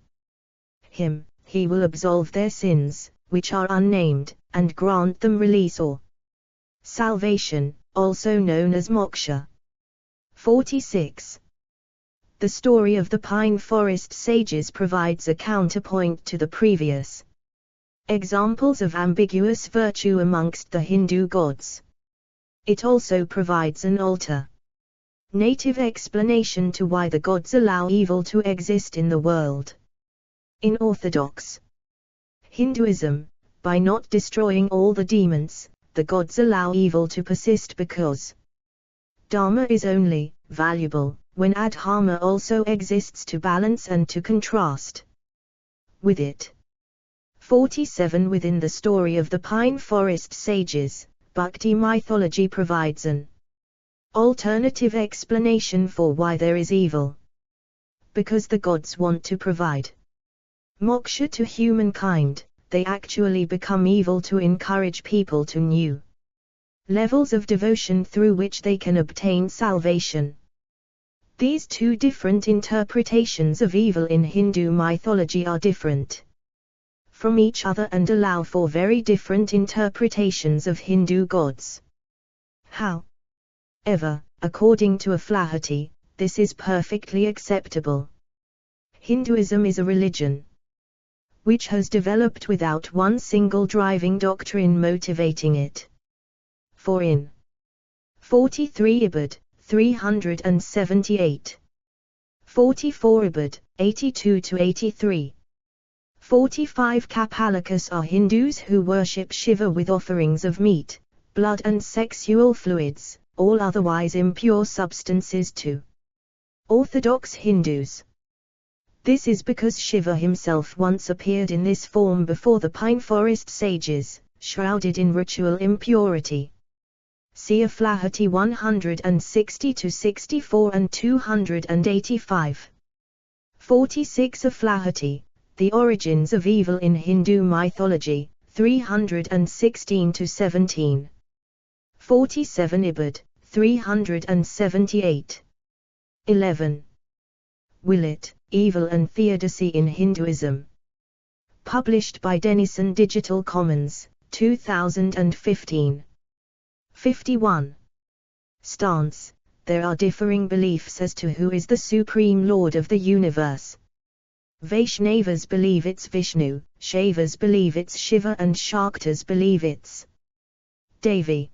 him, he will absolve their sins, which are unnamed, and grant them release or salvation, also known as moksha. 46. The story of the pine forest sages provides a counterpoint to the previous examples of ambiguous virtue amongst the Hindu gods. It also provides an alternative explanation to why the gods allow evil to exist in the world. In Orthodox Hinduism, by not destroying all the demons, the gods allow evil to persist because Dharma is only valuable when Adharma also exists to balance and to contrast with it. 47. Within the story of the pine forest sages, Bhakti mythology provides an alternative explanation for why there is evil. Because the gods want to provide moksha to humankind, they actually become evil to encourage people to new levels of devotion through which they can obtain salvation. These two different interpretations of evil in Hindu mythology are different from each other and allow for very different interpretations of Hindu gods. However, according to Flaherty, this is perfectly acceptable. Hinduism is a religion which has developed without one single driving doctrine motivating it. For in 43 Ibid, 378. 44 Ibid, 82-83. 45 Kapalikas are Hindus who worship Shiva with offerings of meat, blood and sexual fluids, all otherwise impure substances to Orthodox Hindus. This is because Shiva himself once appeared in this form before the pine forest sages, shrouded in ritual impurity. See Flaherty 160-64 and 285. 46 Flaherty, The Origins of Evil in Hindu Mythology, 316-17. 47 Ibid, 378. 11. Willett, Evil and Theodicy in Hinduism. Published by Denison Digital Commons, 2015. 51. Stance. There are differing beliefs as to who is the Supreme Lord of the universe. Vaishnavas believe it's Vishnu, Shaivas believe it's Shiva and Shaktas believe it's Devi.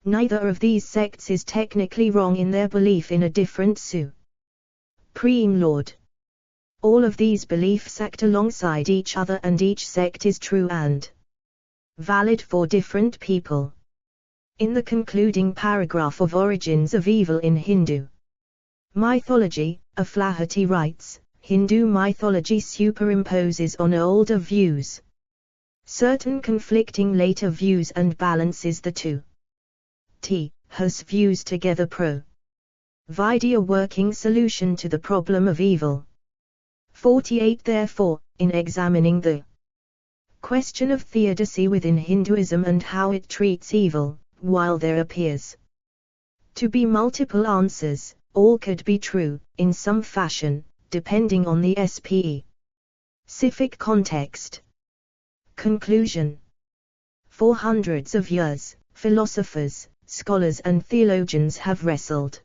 Neither of these sects is technically wrong in their belief in a different Supreme Lord. All of these beliefs act alongside each other and each sect is true and valid for different people. In the concluding paragraph of Origins of Evil in Hindu Mythology, Flaherty writes, Hindu mythology superimposes on older views certain conflicting later views and balances the two. Has views together provide a working solution to the problem of evil. 48 Therefore, in examining the question of theodicy within Hinduism and how it treats evil, while there appears to be multiple answers, all could be true, in some fashion, depending on the specific context. Conclusion. For hundreds of years, philosophers, scholars and theologians have wrestled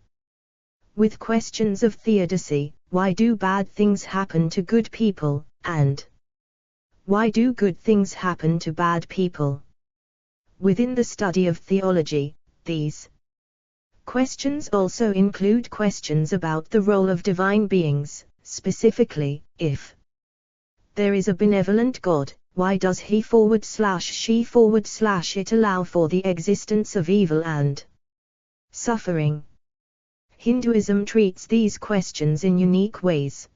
with questions of theodicy. Why do bad things happen to good people, and why do good things happen to bad people? Within the study of theology, these questions also include questions about the role of divine beings, specifically, if there is a benevolent God, why does he/she/it allow for the existence of evil and suffering? Hinduism treats these questions in unique ways.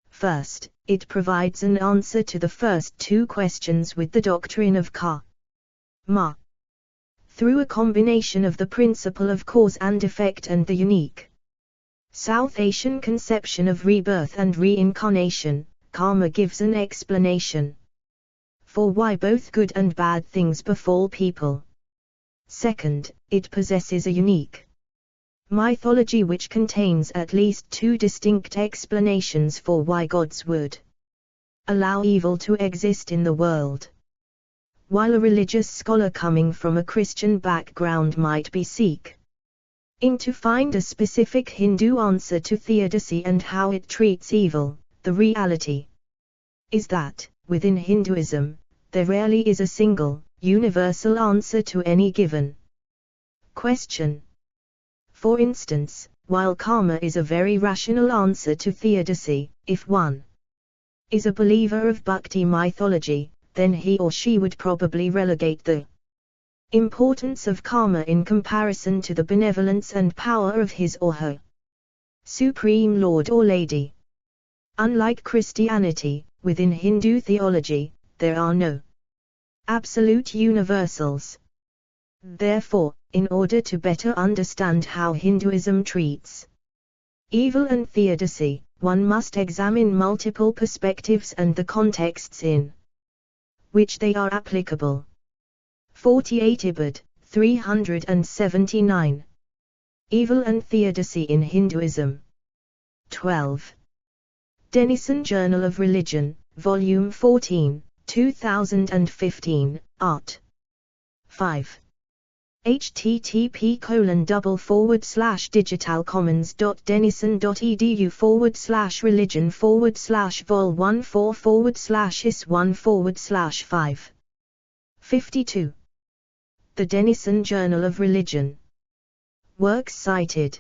First, it provides an answer to the first two questions with the doctrine of karma, through a combination of the principle of cause and effect and the unique South Asian conception of rebirth and reincarnation. Karma gives an explanation for why both good and bad things befall people. Second, it possesses a unique mythology which contains at least two distinct explanations for why gods would allow evil to exist in the world. While a religious scholar coming from a Christian background might be seeking to find a specific Hindu answer to theodicy and how it treats evil, the reality is that, within Hinduism, there rarely is a single, universal answer to any given question. For instance, while karma is a very rational answer to theodicy, if one is a believer of Bhakti mythology, then he or she would probably relegate the importance of karma in comparison to the benevolence and power of his or her Supreme Lord or Lady. Unlike Christianity, within Hindu theology, there are no absolute universals. Therefore, in order to better understand how Hinduism treats evil and theodicy, one must examine multiple perspectives and the contexts in which they are applicable. 48 Ibid, 379. Evil and Theodicy in Hinduism. 12. Denison Journal of Religion, Volume 14, 2015, Art. 5. http://digitalcommons.denison.edu/religion/vol14/is1/5. 52. The Denison Journal of Religion. Works cited.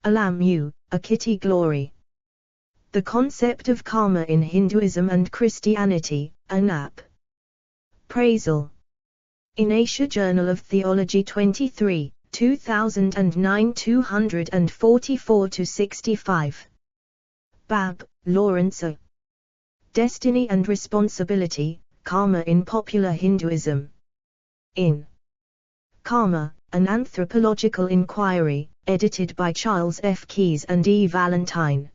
Alamu, A Kitty Glory. The Concept of Karma in Hinduism and Christianity, Anap. Praisal. In Asia Journal of Theology 23, 2009 244-65. Babb, Lawrence A. Destiny and Responsibility, Karma in Popular Hinduism. In Karma, an Anthropological Inquiry, edited by Charles F. Keyes and E. Valentine.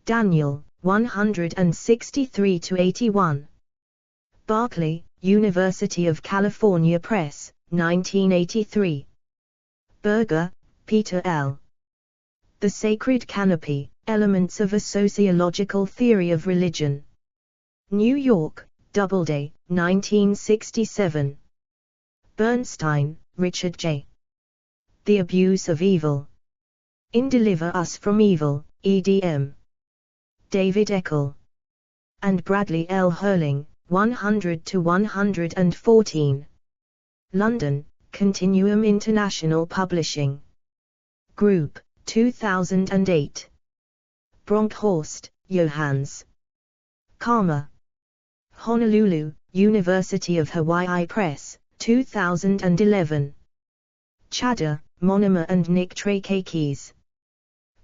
Daniel, 163-81. Berkeley, University of California Press, 1983. Berger, Peter L. The Sacred Canopy, Elements of a Sociological Theory of Religion. New York, Doubleday, 1967. Bernstein, Richard J. The Abuse of Evil. In Deliver Us from Evil, EDM. David Eckel. And Bradley L. Hurling, 100-114. London, Continuum International Publishing Group, 2008. Bronkhorst, Johannes. Karma. Honolulu, University of Hawaii Press, 2011. Chadha, Monomer and Nick Trakakis.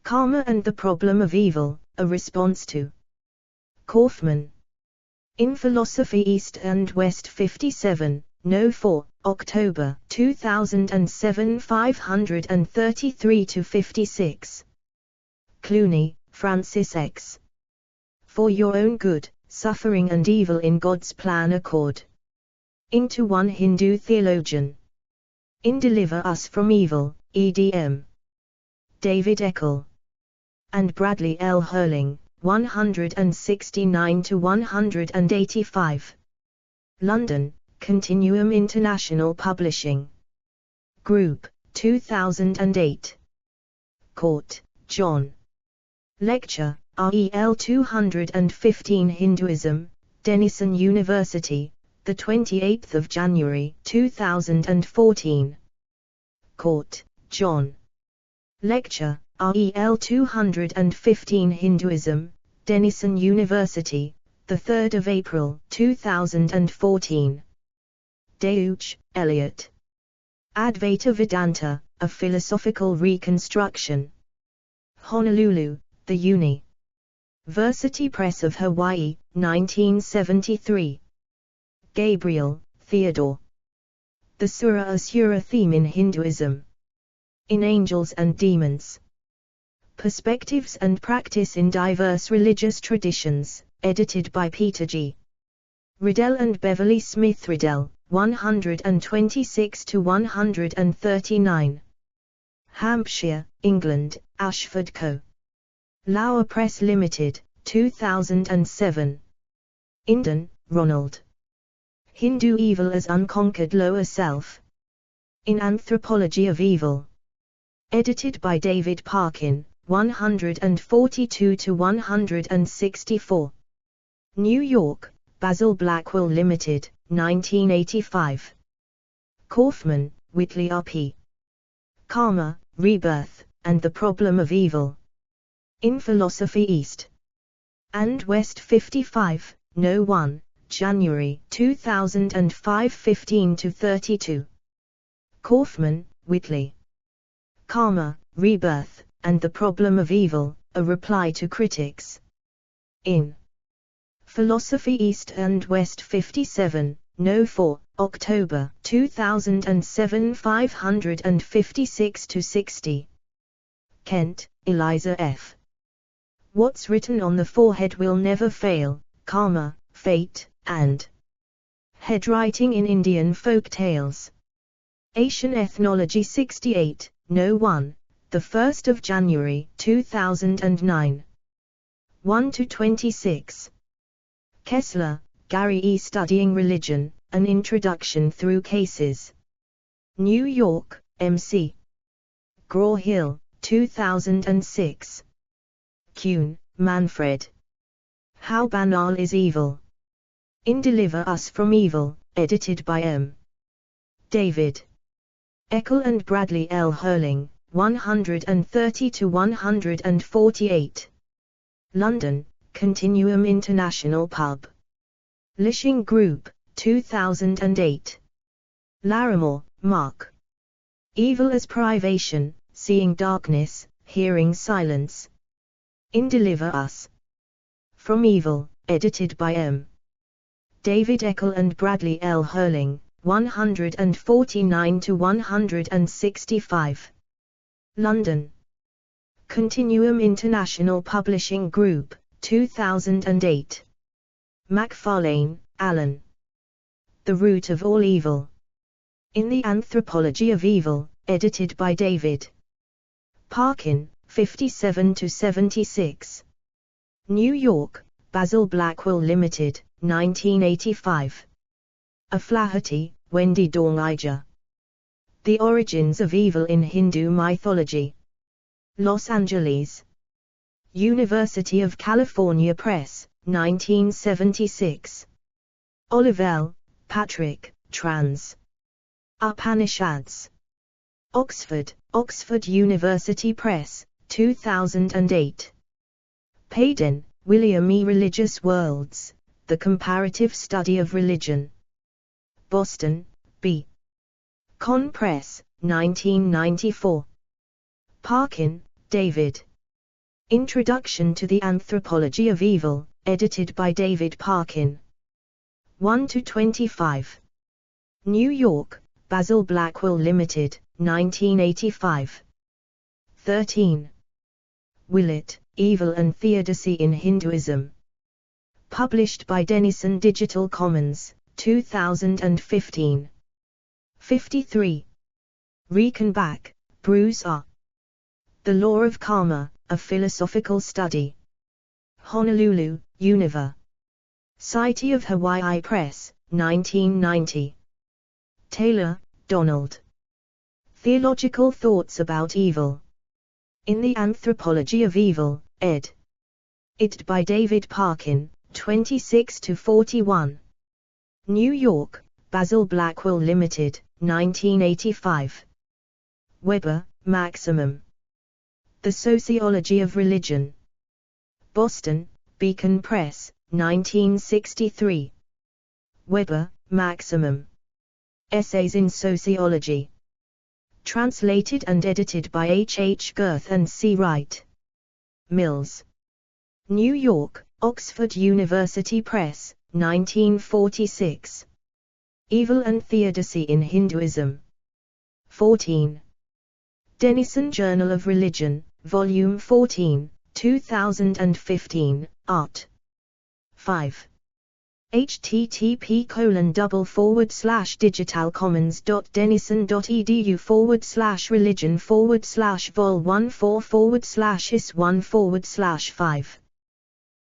Karma and the Problem of Evil, A Response to Kaufman. In Philosophy East and West 57, No. 4, October 2007 533-56. Clooney, Francis X. For Your Own Good, Suffering and Evil in God's Plan Accord. Into One Hindu Theologian. In Deliver Us from Evil, EDM. David Eckel. And Bradley L. Hurling, 169-185. London, Continuum International Publishing Group, 2008. Court, John. Lecture, REL 215 Hinduism, Denison University, 28 January 2014. Court, John. Lecture, REL 215 Hinduism, Denison University, 3 April 2014. Deutsch, Elliot. Advaita Vedanta, A Philosophical Reconstruction. Honolulu, The University Press of Hawaii, 1973. Gabriel, Theodore. The Sura Asura Theme in Hinduism. In Angels and Demons. Perspectives and Practice in Diverse Religious Traditions, edited by Peter G. Riddell and Beverly Smith Riddell, 126-139. Hampshire, England, Ashford Co. Lauer Press Limited, 2007. Inden, Ronald. Hindu Evil as Unconquered Lower Self. In Anthropology of Evil. Edited by David Parkin, 142-164. New York, Basil Blackwell Limited, 1985. Kaufman, Whitley R.P. Karma, Rebirth, and the Problem of Evil. In Philosophy East and West 55, No. 1, January 2005 15-32. Kaufman, Whitley. Karma, Rebirth, and the Problem of Evil, a Reply to Critics. In Philosophy East and West 57, No. 4, October 2007 556-60. Kent, Eliza F. What's written on the forehead will never fail, Karma, Fate, and Headwriting in Indian Folk Tales. Asian Ethnology 68, No. 1, the 1st of January 2009. 1-26. Kessler, Gary E. Studying Religion, An Introduction Through Cases. New York, M.C. Graw-Hill, 2006. Kuhn, Manfred. How Banal is Evil? In Deliver Us from Evil, edited by M. David Eckel and Bradley L. Hurling, 130-148. London, Continuum International Pub. Lishing Group, 2008. Larimore, Mark. Evil as Privation, Seeing Darkness, Hearing Silence. In Deliver Us from Evil, edited by M. David Eckel and Bradley L. Hurling, 149-165. London. Continuum International Publishing Group, 2008. MacFarlane, Alan. The Root of All Evil. In the Anthropology of Evil, edited by David Parkin, 57-76. New York, Basil Blackwell Limited, 1985. Aflaherty, Wendy Dornija. The Origins of Evil in Hindu Mythology. Los Angeles. University of California Press, 1976. Olivelle, Patrick, Trans. Upanishads. Oxford, Oxford University Press, 2008. Payden, William E. Religious Worlds, The Comparative Study of Religion. Boston, B. Con Press, 1994. Parkin, David. Introduction to the Anthropology of Evil, edited by David Parkin. 1-25. New York, Basil Blackwell Limited, 1985. 13. Willett, Evil and Theodicy in Hinduism. Published by Denison Digital Commons, 2015. 53. Reichenbach, Bruce R. The Law of Karma, A Philosophical Study. Honolulu, Univer. City of Hawaii Press, 1990. Taylor, Donald. Theological Thoughts About Evil. In the Anthropology of Evil, ed. It by David Parkin, 26-41. New York, Basil Blackwell Limited, 1985. Weber, Maximum. The Sociology of Religion. Boston, Beacon Press, 1963. Weber, Maximum. Essays in Sociology. Translated and edited by H. H. Girth and C. Wright. Mills. New York, Oxford University Press, 1946. Evil and Theodicy in Hinduism. 14. Denison Journal of Religion, Volume 14, 2015, Art. 5. http://digitalcommons.denison.edu/religion/vol14/is1/5